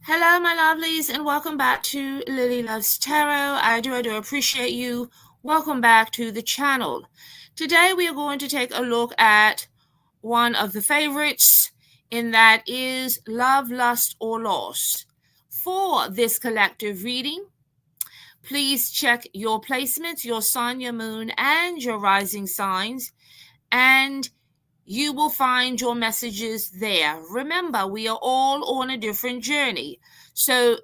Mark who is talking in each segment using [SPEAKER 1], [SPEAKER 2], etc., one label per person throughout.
[SPEAKER 1] Hello, my lovelies, and welcome back to Lilly Loves Tarot. I do appreciate you. Welcome back to the channel. Today we are going to take a look at one of the favorites, and that is Love, Lust, or Loss. For this collective reading, please check your placements, your sun, your moon, and your rising signs, and you will find your messages there. Remember, we are all on a different journey. So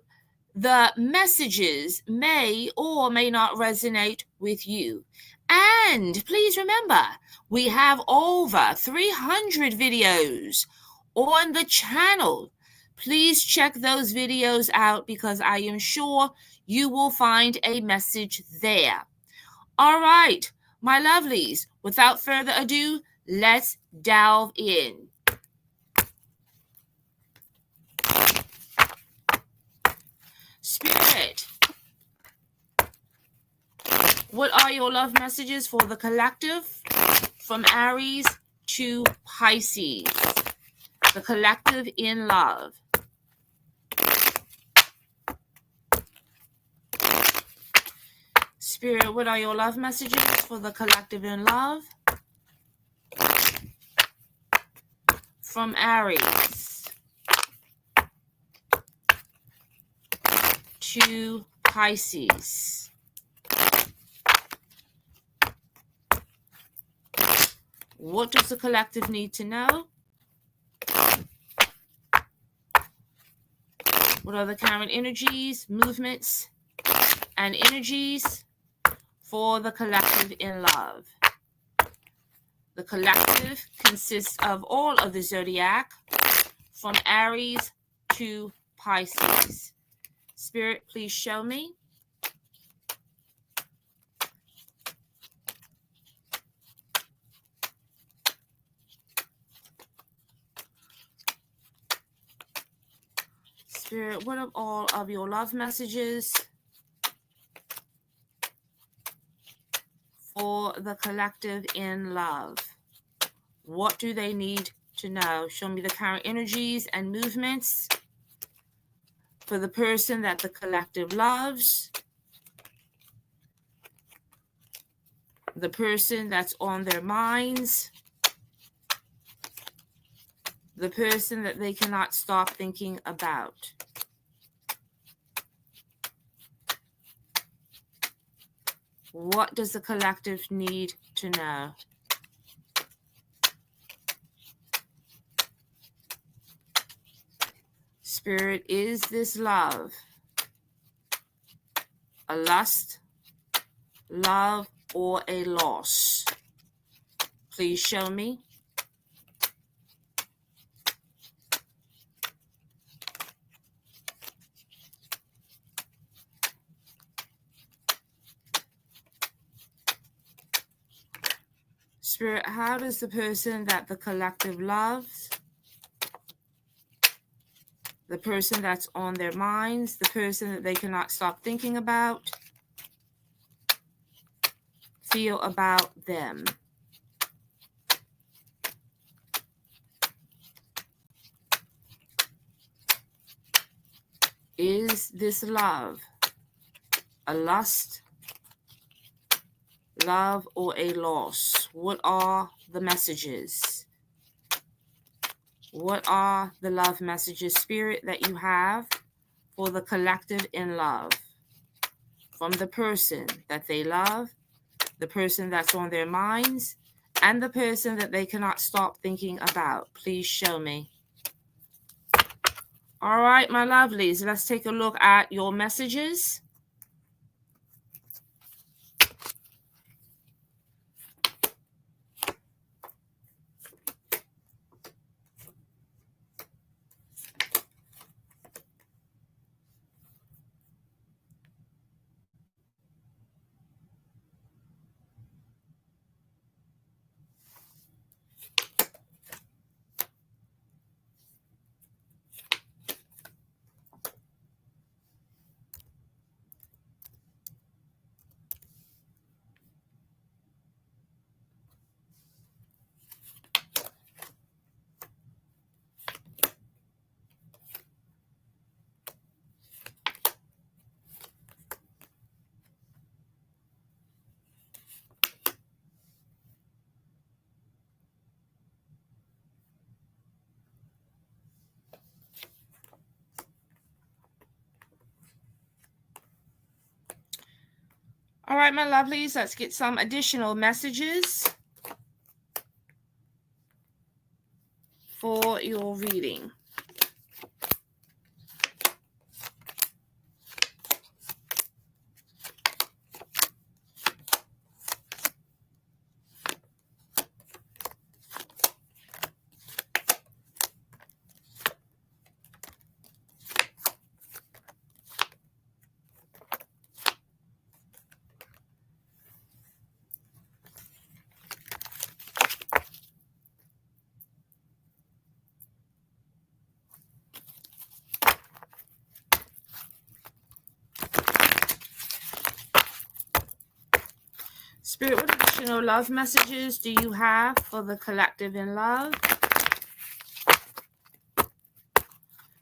[SPEAKER 1] the messages may or may not resonate with you. And please remember, we have over 300 videos on the channel. Please check those videos out because I am sure you will find a message there. All right, my lovelies, without further ado, let's delve in. Spirit, what are your love messages for the collective from Aries to Pisces? The collective in love. Spirit, what are your love messages for the collective in love from Aries to Pisces? What does the collective need to know? What are the current energies, movements, and energies for the collective in love? The collective consists of all of the zodiac from Aries to Pisces. Spirit, please show me. Spirit, what are all of your love messages for the collective in love? What do they need to know? Show me the current energies and movements for the person that the collective loves, the person that's on their minds, the person that they cannot stop thinking about. What does the collective need to know? Spirit, is this love a lust, love, or a loss? Please show me. Spirit, how does the person that the collective loves, the person that's on their minds, the person that they cannot stop thinking about, feel about them? Is this love a lust, love, or a loss? What are the messages? What are the love messages, Spirit, that you have for the collective in love from the person that they love, the person that's on their minds, and the person that they cannot stop thinking about? Please show me. All right, my lovelies, let's take a look at your messages. All right, my lovelies, let's get some additional messages for your reading. Spirit, what additional love messages do you have for the collective in love?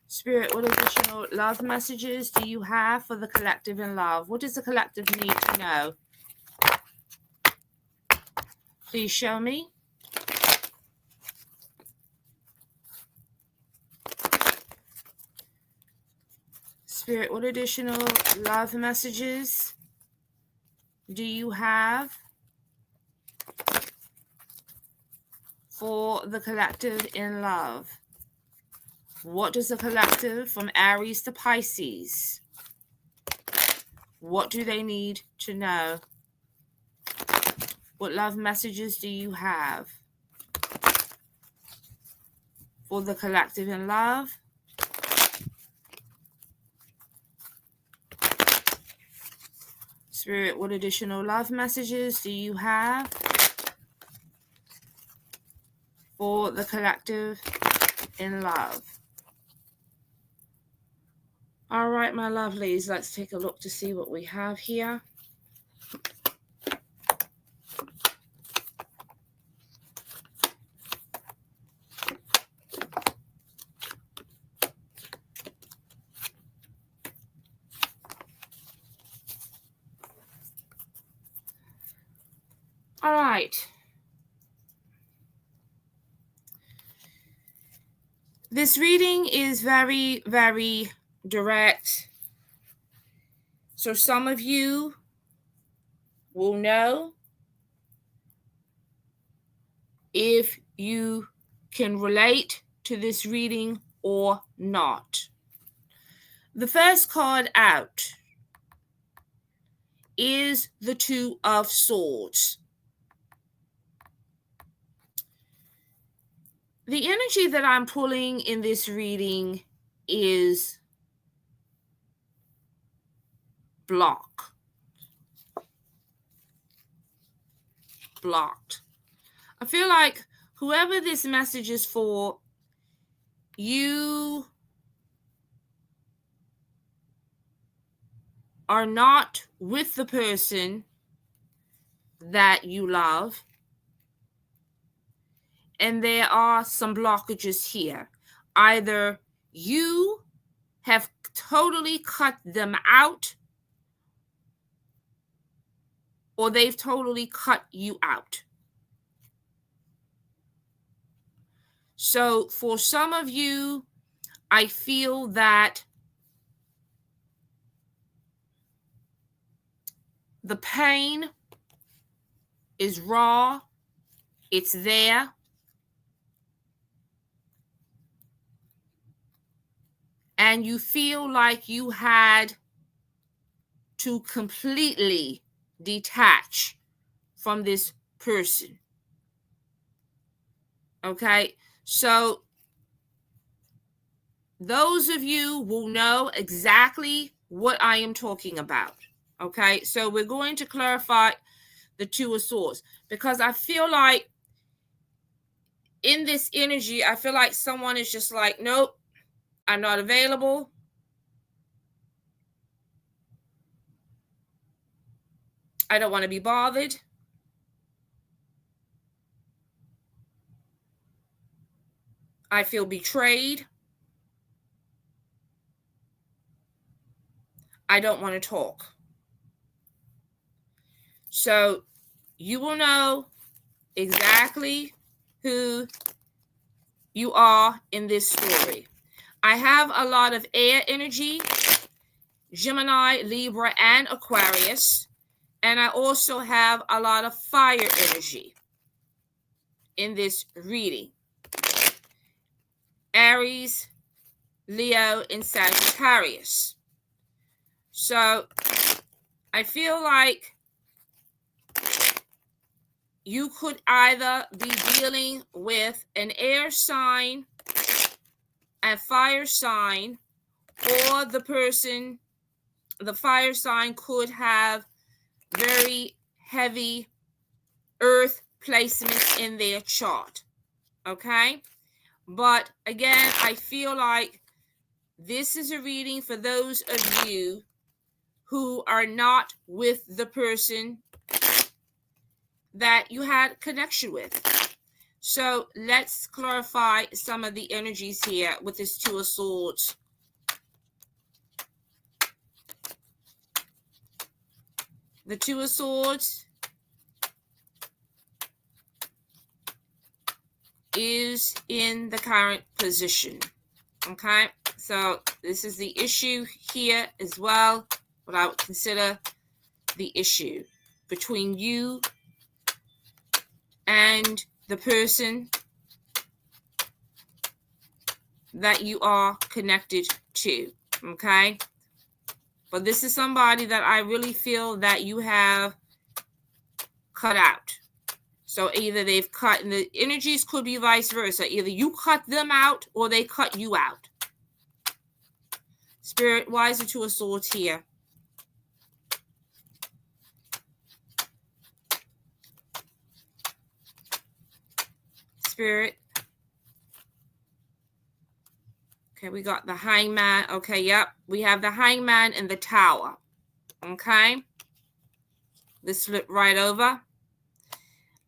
[SPEAKER 1] Spirit, what additional love messages do you have for the collective in love? What does the collective need to know? Please show me. Spirit, what additional love messages do you have for the collective in love? What does the collective from Aries to Pisces? What do they need to know? What love messages do you have for the collective in love? Spirit, what additional love messages do you have for the collective in love? All right, my lovelies, let's take a look to see what we have here. All right. This reading is very, very direct. So some of you will know if you can relate to this reading or not. The first card out is the Two of Swords. The energy that I'm pulling in this reading is blocked. I feel like whoever this message is for, you are not with the person that you love. And there are some blockages here. Either you have totally cut them out, or they've totally cut you out. So for some of you, I feel that the pain is raw. It's there. And you feel like you had to completely detach from this person. Okay? So those of you will know exactly what I am talking about. Okay? So we're going to clarify the Two of Swords, because I feel like in this energy, I feel like someone is just like, nope, I'm not available. I don't want to be bothered. I feel betrayed. I don't want to talk. So you will know exactly who you are in this story. I have a lot of air energy, Gemini, Libra, and Aquarius. And I also have a lot of fire energy in this reading. Aries, Leo, and Sagittarius. So I feel like you could either be dealing with an air sign, a fire sign, or the fire sign could have very heavy earth placements in their chart. Okay? But again, I feel like this is a reading for those of you who are not with the person that you had connection with. So let's clarify some of the energies here with this Two of Swords. The Two of Swords is in the current position. Okay, so this is the issue here as well, what I would consider the issue between you and the person that you are connected to. Okay, but this is somebody that I really feel that you have cut out. So either they've cut, and the energies could be vice versa. Either you cut them out or they cut you out. Spirit, why is the Two of Swords here? Spirit. Okay, we got the Hangman. Okay, yep. We have the Hangman and the Tower. Okay. This flipped right over.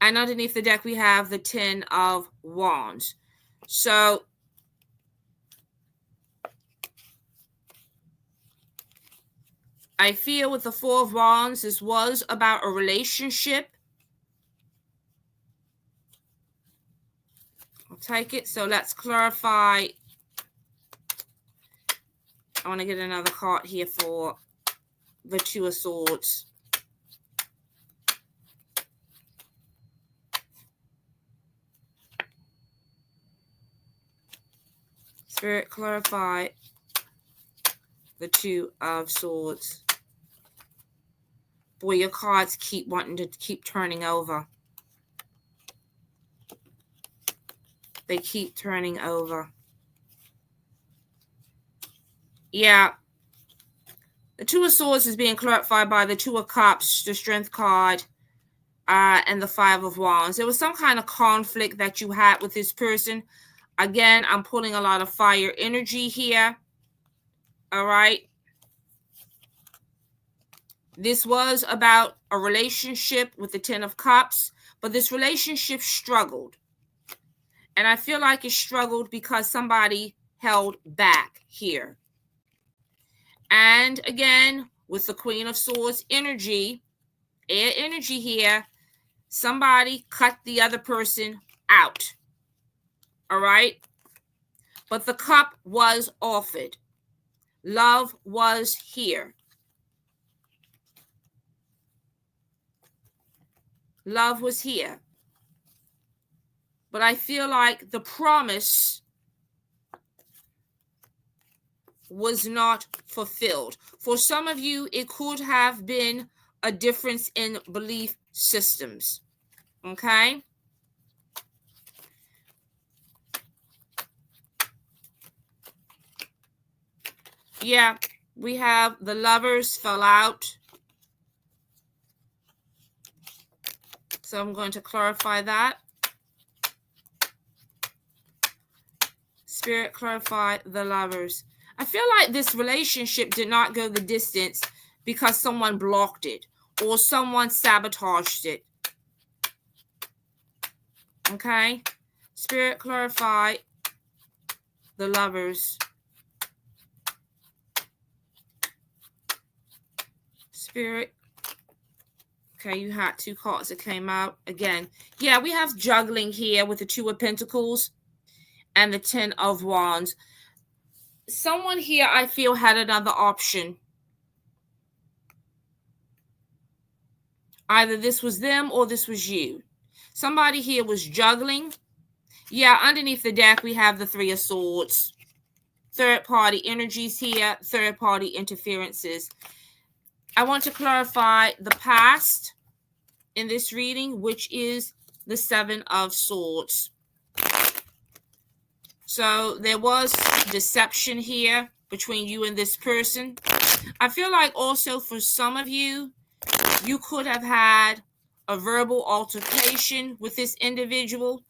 [SPEAKER 1] And underneath the deck, we have the Ten of Wands. So I feel with the Four of Wands, this was about a relationship. I'll take it. So let's clarify. I want to get another card here for the Two of Swords. Spirit, clarify the Two of Swords. Boy, your cards keep wanting to keep turning over. They keep turning over. Yeah. The Two of Swords is being clarified by the Two of Cups, the Strength card, and the Five of Wands. There was some kind of conflict that you had with this person. Again, I'm pulling a lot of fire energy here. All right. This was about a relationship with the Ten of Cups, but this relationship struggled. And I feel like it struggled because somebody held back here. And again, with the Queen of Swords energy, air energy here, somebody cut the other person out. All right? But the cup was offered. Love was here. Love was here. But I feel like the promise was not fulfilled. For some of you, it could have been a difference in belief systems. Okay? Yeah, we have the Lovers fell out. So I'm going to clarify that. Spirit, clarify the Lovers. I feel like this relationship did not go the distance because someone blocked it or someone sabotaged it. Okay? Spirit, clarify the Lovers. Spirit. Okay, you had two cards that came out again. Yeah, we have juggling here with the Two of Pentacles and the Ten of Wands. Someone here, I feel, had another option. Either this was them or this was you. Somebody here was juggling. Yeah, underneath the deck, we have the Three of Swords. Third-party energies here, third-party interferences. I want to clarify the past in this reading, which is the Seven of Swords. So there was deception here between you and this person. I feel like also for some of you, you could have had a verbal altercation with this individual.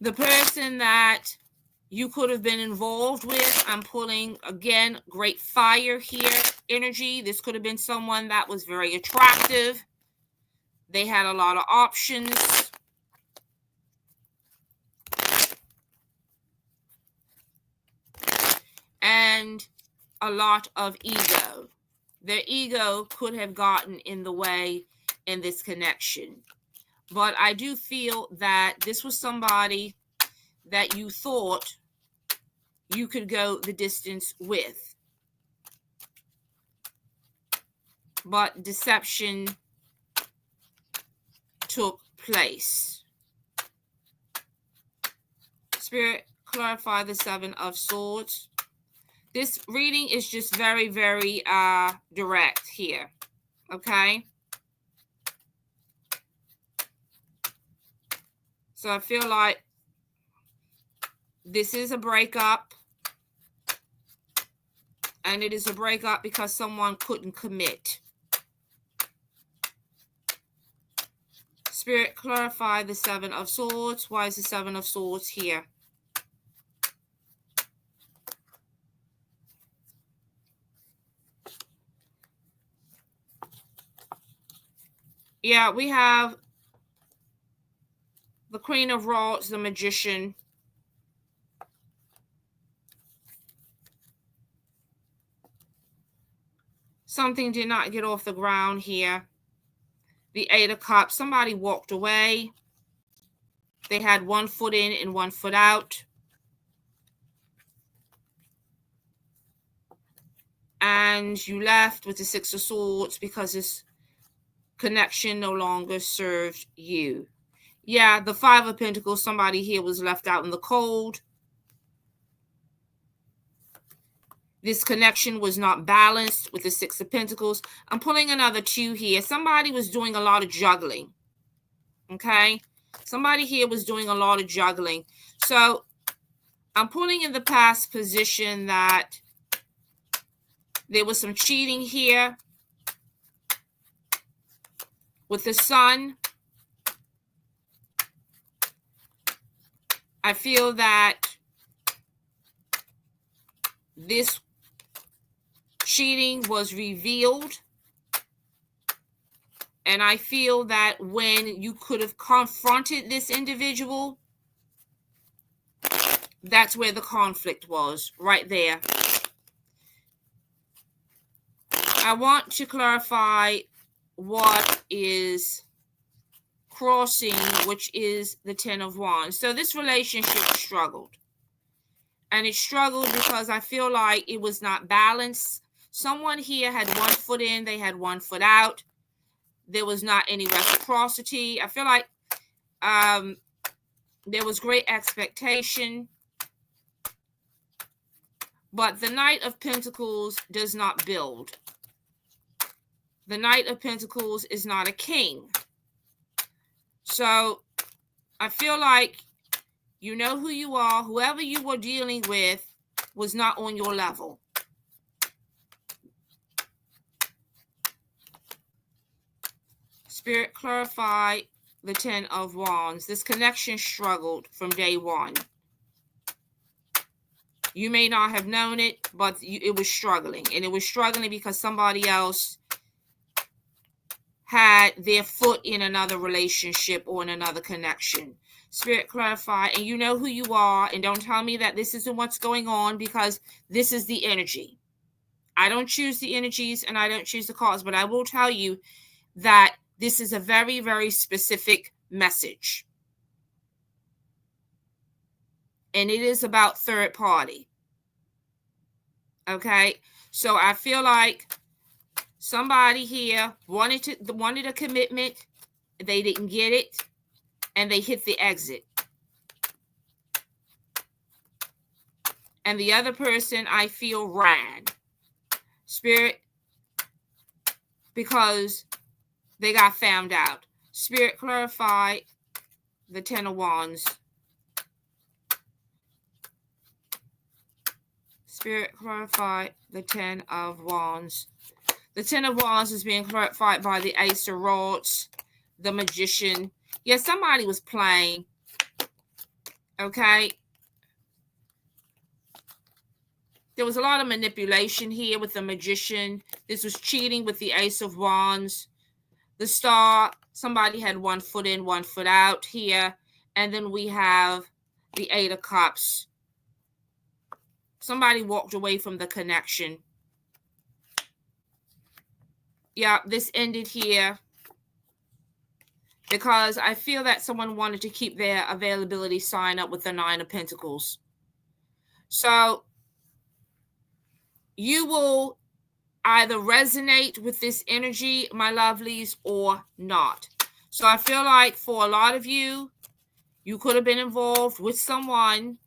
[SPEAKER 1] The person that you could have been involved with, I'm pulling, again, great fire here, energy. This could have been someone that was very attractive. They had a lot of options. And a lot of ego. Their ego could have gotten in the way in this connection. But I do feel that this was somebody that you thought you could go the distance with. But deception took place. Spirit, clarify the Seven of Swords. This reading is just very, very direct here. Okay? So I feel like this is a breakup. And it is a breakup because someone couldn't commit. Spirit, clarify the Seven of Swords. Why is the Seven of Swords here? Yeah, we have the Queen of Rods, the Magician. Something did not get off the ground here. The Eight of Cups. Somebody walked away. They had one foot in and one foot out. And you left with the Six of Swords because this connection no longer served you. Yeah, the Five of Pentacles. Somebody here was left out in the cold. This connection was not balanced with the Six of Pentacles. I'm pulling another two here. Somebody was doing a lot of juggling. Okay? Somebody here was doing a lot of juggling. So I'm pulling in the past position that there was some cheating here with the Sun. I feel that this cheating was revealed. And I feel that when you could have confronted this individual, that's where the conflict was, right there. I want to clarify what is crossing, which is the Ten of Wands. So this relationship struggled. And it struggled because I feel like it was not balanced. Someone here had one foot in, they had one foot out. There was not any reciprocity. I feel like there was great expectation. But the Knight of Pentacles does not build. The Knight of Pentacles is not a king. So I feel like you know who you are. Whoever you were dealing with was not on your level. Spirit, clarify the Ten of Wands. This connection struggled from day one. You may not have known it, but it was struggling. And it was struggling because somebody else had their foot in another relationship or in another connection. Spirit, clarify. And you know who you are. And don't tell me that this isn't what's going on, because this is the energy. I don't choose the energies and I don't choose the cards, but I will tell you that this is a very, very specific message. and it is about third party. Okay, so I feel like somebody here wanted a commitment, they didn't get it, and they hit the exit. And the other person, I feel, ran. Spirit, because they got found out. Spirit, clarify the Ten of Wands. Spirit, clarify the Ten of Wands. The Ten of Wands is being clarified by the Ace of Rods, the Magician. Yeah, somebody was playing. Okay. There was a lot of manipulation here with the Magician. This was cheating with the Ace of Wands. The Star, somebody had 1 foot in, 1 foot out here. And then we have the Eight of Cups. Somebody walked away from the connection. Yeah, this ended here because I feel that someone wanted to keep their availability sign up with the Nine of Pentacles. So you will either resonate with this energy, my lovelies, or not. So I feel like for a lot of you, you could have been involved with someone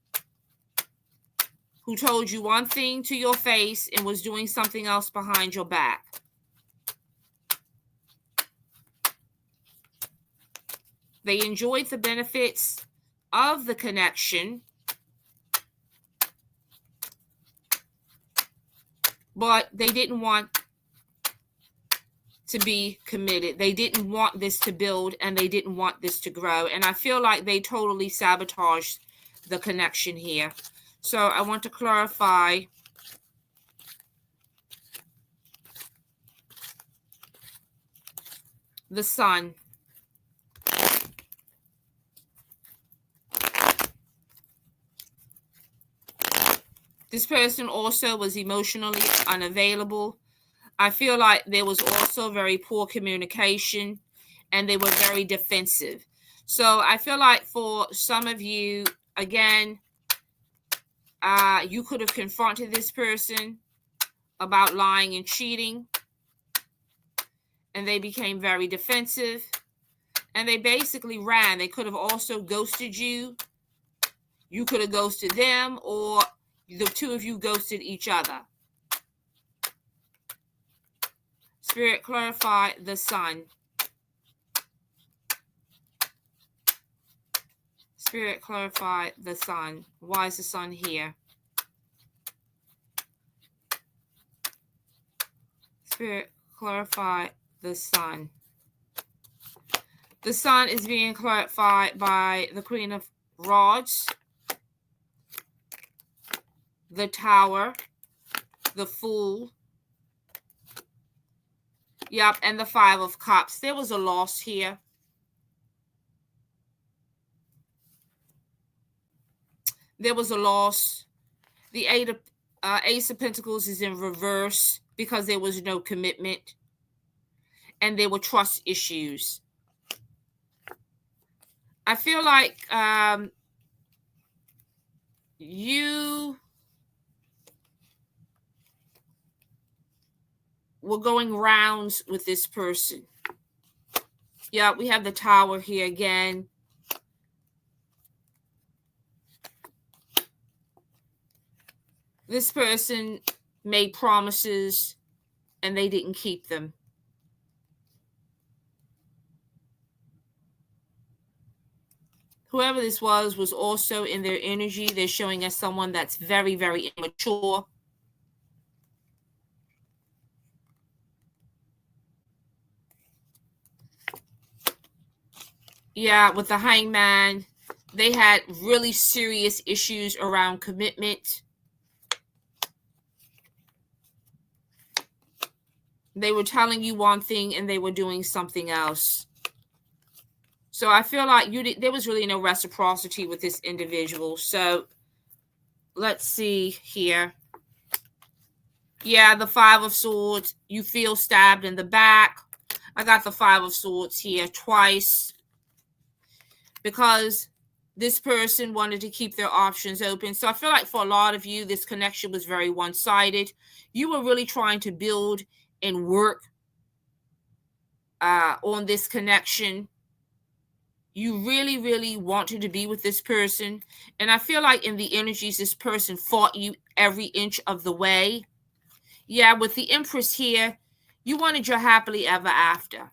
[SPEAKER 1] who told you one thing to your face and was doing something else behind your back. They enjoyed the benefits of the connection, but they didn't want to be committed. They didn't want this to build, and they didn't want this to grow. And I feel like they totally sabotaged the connection here. So I want to clarify the Sun. This person also was emotionally unavailable. I feel like there was also very poor communication, and they were very defensive. So I feel like for some of you, again, you could have confronted this person about lying and cheating, and they became very defensive, and they basically ran. They could have also ghosted you. You could have ghosted them, or the two of you ghosted each other. Spirit, clarify the Sun. Spirit, clarify the Sun. Why is the Sun here? Spirit, clarify the Sun. The Sun is being clarified by the Queen of Rods, the Tower, the Fool. Yep, and the Five of Cups. There was a loss here. There was a loss. The Ace of Pentacles is in reverse because there was no commitment, and there were trust issues. I feel like you were going rounds with this person. Yeah, we have the Tower here again. This person made promises and they didn't keep them. Whoever this was also in their energy. They're showing us someone that's very, very immature. Yeah, with the Hangman, they had really serious issues around commitment. They were telling you one thing and they were doing something else. So I feel like there was really no reciprocity with this individual. So let's see here. Yeah, the Five of Swords. You feel stabbed in the back. I got the Five of Swords here twice. Because This person wanted to keep their options open. So I feel like for a lot of you, this connection was very one-sided. You were really trying to build and work on this connection. You really, really wanted to be with this person. And I feel like in the energies, this person fought you every inch of the way. Yeah, with the Empress here, you wanted your happily ever after.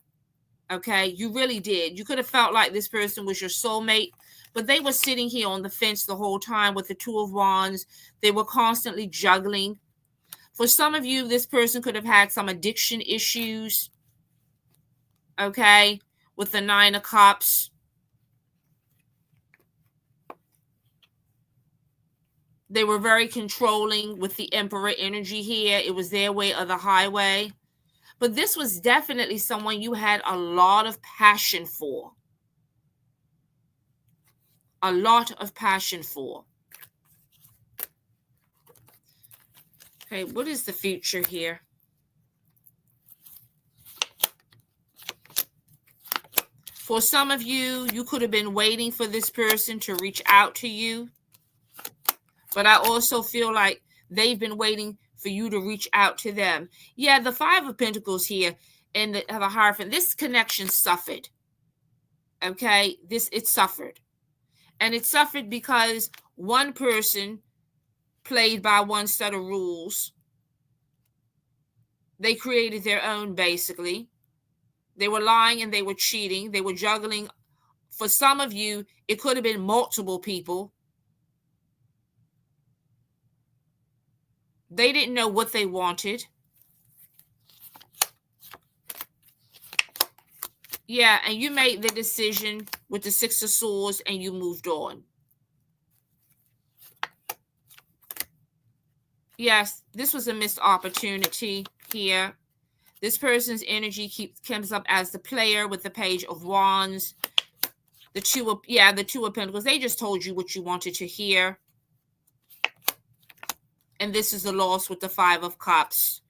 [SPEAKER 1] Okay, you really did. You could have felt like this person was your soulmate, but they were sitting here on the fence the whole time with the Two of Wands. They were constantly juggling. For some of you, this person could have had some addiction issues. Okay, with the Nine of Cups. They were very controlling with the Emperor energy here. It was their way or the highway. But this was definitely someone you had a lot of passion for. A lot of passion for. Okay, what is the future here? For some of you, you could have been waiting for this person to reach out to you. But I also feel like they've been waiting for you to reach out to them. Yeah, the Five of Pentacles here and the Hierophant, this connection suffered. Okay, it suffered. And it suffered because one person played by one set of rules. They created their own, basically. They were lying and they were cheating. They were juggling. For some of you, it could have been multiple people. They didn't know what they wanted. Yeah, and you made the decision with the Six of Swords and you moved on. Yes, this was a missed opportunity here. This person's energy comes up as the player with the Page of Wands. The Two of Pentacles. They just told you what you wanted to hear. And this is the loss with the Five of Cups.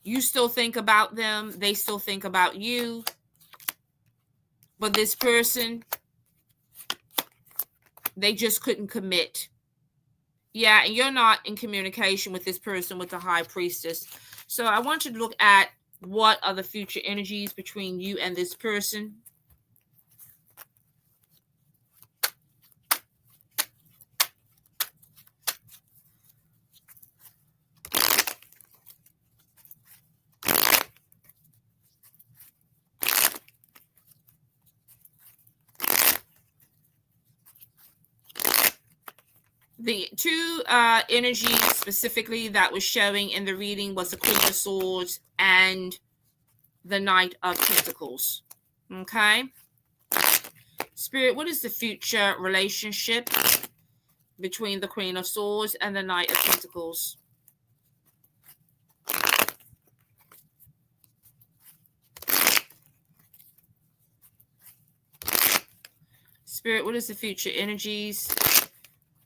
[SPEAKER 1] You still think about them. They still think about you. But this person, they just couldn't commit. Yeah, and you're not in communication with this person with the High Priestess. So I want you to look at what are the future energies between you and this person. The two energies specifically that was showing in the reading was the Queen of Swords and the Knight of Pentacles. Okay. Spirit, what is the future relationship between the Queen of Swords and the Knight of Pentacles? Spirit, what is the future energies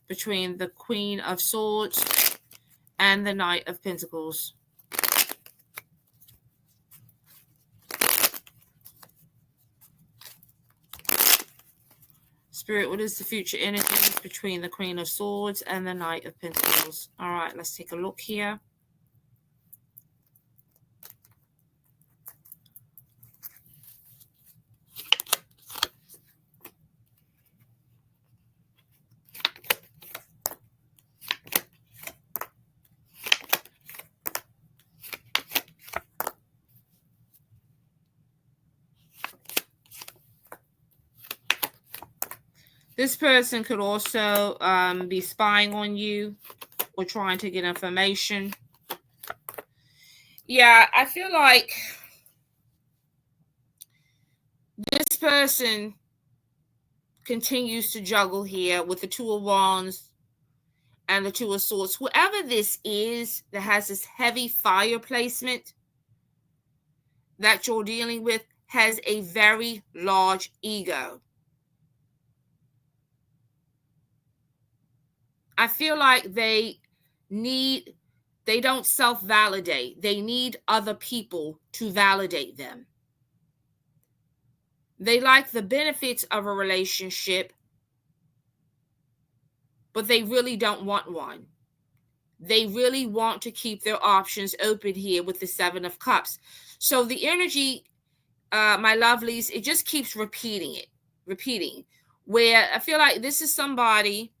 [SPEAKER 1] between the Queen of Swords and the Knight of Pentacles? Spirit, what is the future energies between the Queen of Swords and the Knight of Pentacles? All right, let's take a look here. This person could also be spying on you or trying to get information. Yeah, I feel like this person continues to juggle here with the Two of Wands and the Two of Swords. Whoever this is that has this heavy fire placement that you're dealing with has a very large ego. I feel like they need They don't self-validate. They need other people to validate them. They like the benefits of a relationship, but they really don't want one. They really want to keep their options open here with the Seven of Cups. So the energy, my lovelies, it just keeps repeating. Where I feel like this is somebody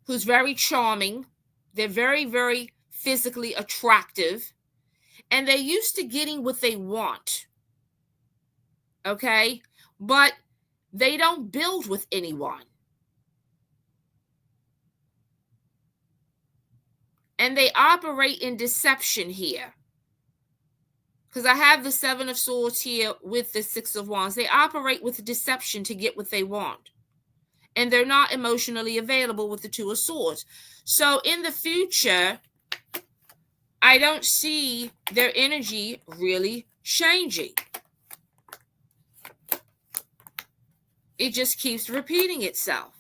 [SPEAKER 1] who's very charming. They're very, very physically attractive. And they're used to getting what they want. Okay? But they don't build with anyone. And they operate in deception here. Because I have the Seven of Swords here with the Six of Wands. They operate with deception to get what they want. And they're not emotionally available with the Two of Swords. So in the future, I don't see their energy really changing. It just keeps repeating itself.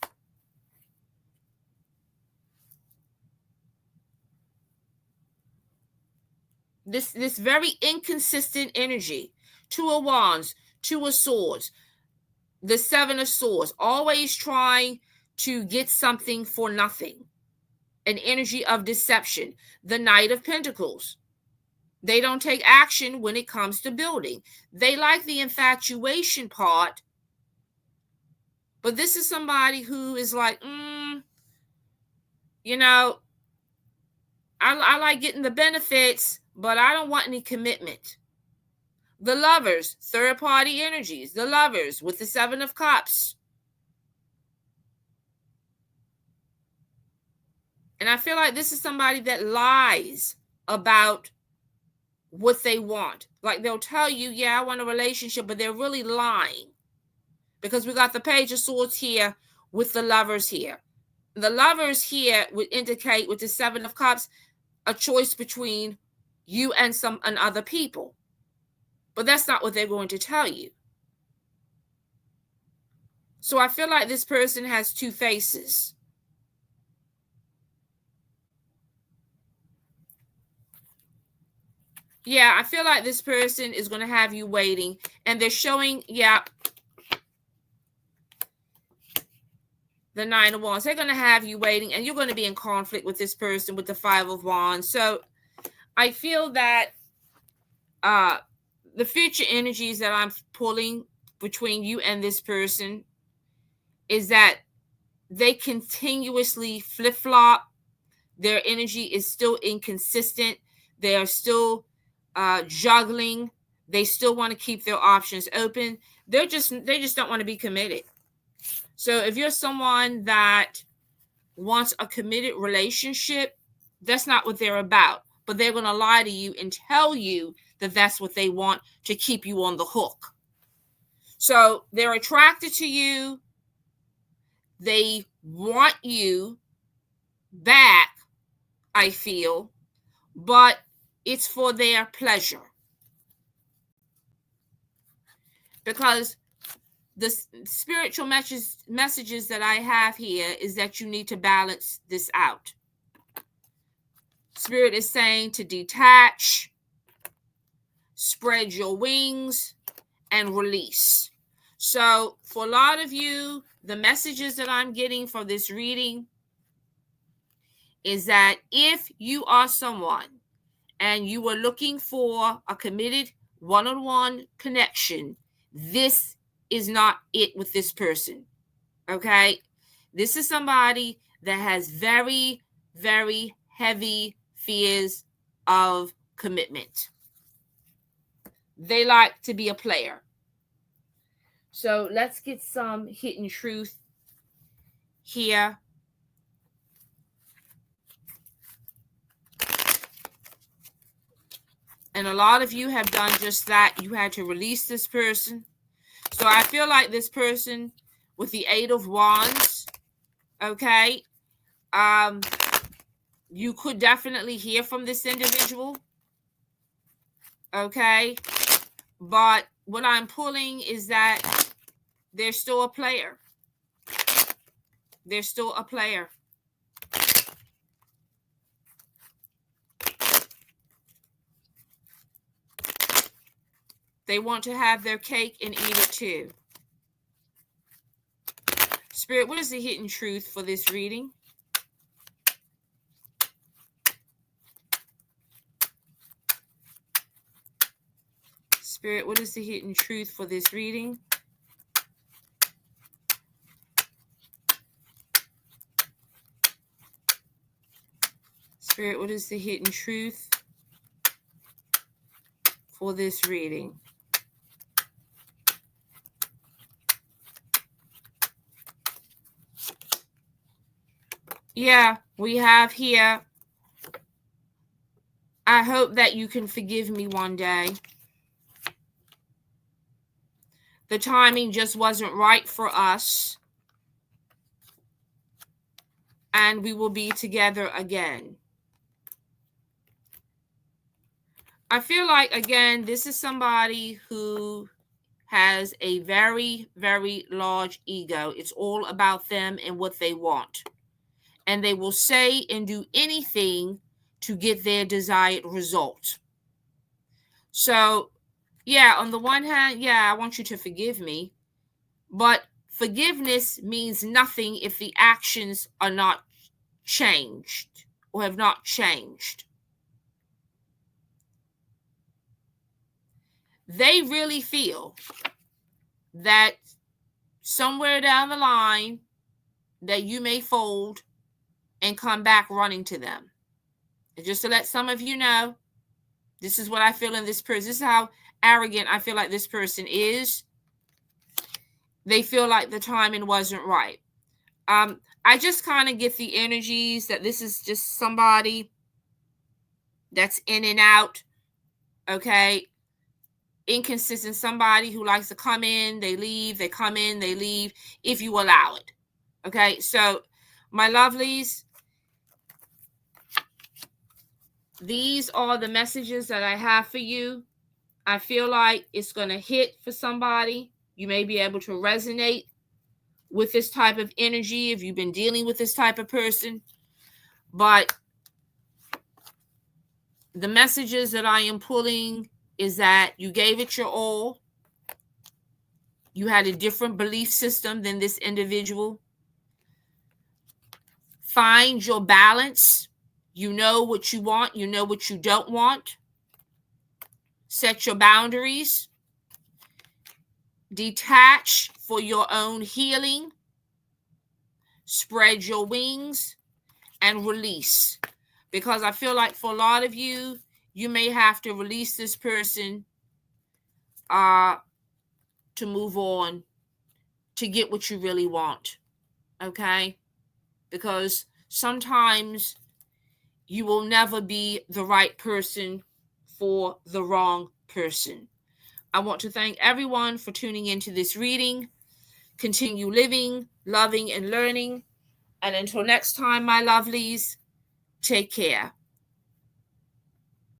[SPEAKER 1] This very inconsistent energy. Two of Wands, Two of Swords, the Seven of Swords, always trying to get something for nothing. An energy of deception. The Knight of Pentacles. They don't take action when it comes to building. They like the infatuation part, but this is somebody who is like, you know, I like getting the benefits, but I don't want any commitment. The Lovers, third-party energies. The Lovers with the Seven of Cups. And I feel like this is somebody that lies about what they want. Like they'll tell you, yeah, I want a relationship, but they're really lying. Because we got the Page of Swords here with the Lovers here. The Lovers here would indicate with the Seven of Cups a choice between you and other people. But that's not what they're going to tell you. So I feel like this person has two faces. Yeah, I feel like this person is going to have you waiting. And they're showing, yeah, the Nine of Wands. They're going to have you waiting. And you're going to be in conflict with this person with the Five of Wands. So I feel that the future energies that I'm pulling between you and this person is that they continuously flip-flop. Their energy is still inconsistent. They are still juggling. They still want to keep their options open. They just don't want to be committed. So if you're someone that wants a committed relationship, that's not what they're about. But they're going to lie to you and tell you that that's what they want to keep you on the hook. So they're attracted to you. They want you back, I feel, but it's for their pleasure. Because the spiritual messages that I have here is that you need to balance this out. Spirit is saying to detach, spread your wings, and release. So for a lot of you, the messages that I'm getting from this reading is that if you are someone and you are looking for a committed one-on-one connection, this is not it with this person. Okay? This is somebody that has very, very heavy fears of commitment. They like to be a player. So let's get some hidden truth here. And a lot of you have done just that. You had to release this person. So I feel like this person with the Eight of Wands, okay, you could definitely hear from this individual, okay, but what I'm pulling is that they're still a player. They're still a player. They want to have their cake and eat it too. Spirit, what is the hidden truth for this reading? Spirit, what is the hidden truth for this reading? Spirit, what is the hidden truth for this reading? Yeah, we have here, I hope that you can forgive me one day. The timing just wasn't right for us. And we will be together again. I feel like, again, this is somebody who has a very, very large ego. It's all about them and what they want. And they will say and do anything to get their desired result. So, yeah, on the one hand, yeah, I want you to forgive me. But forgiveness means nothing if the actions are not changed or have not changed. They really feel that somewhere down the line that you may fold and come back running to them. And just to let some of you know, this is what I feel in this person. This is how arrogant I feel like this person is. They feel like the timing wasn't right. I just kind of get the energies that this is just somebody that's in and out, okay? Inconsistent, somebody who likes to come in, they leave, they come in, they leave, if you allow it. Okay, so my lovelies, these are the messages that I have for you. I feel like it's going to hit for somebody. You may be able to resonate with this type of energy if you've been dealing with this type of person. But the messages that I am pulling is that you gave it your all. You had a different belief system than this individual. Find your balance. You know what you want. You know what you don't want. Set your boundaries. Detach for your own healing. Spread your wings and release. Because I feel like for a lot of you, you may have to release this person to move on, to get what you really want. Okay? Because sometimes you will never be the right person for the wrong person. I want to thank everyone for tuning into this reading. Continue living, loving, and learning. And until next time, my lovelies, take care.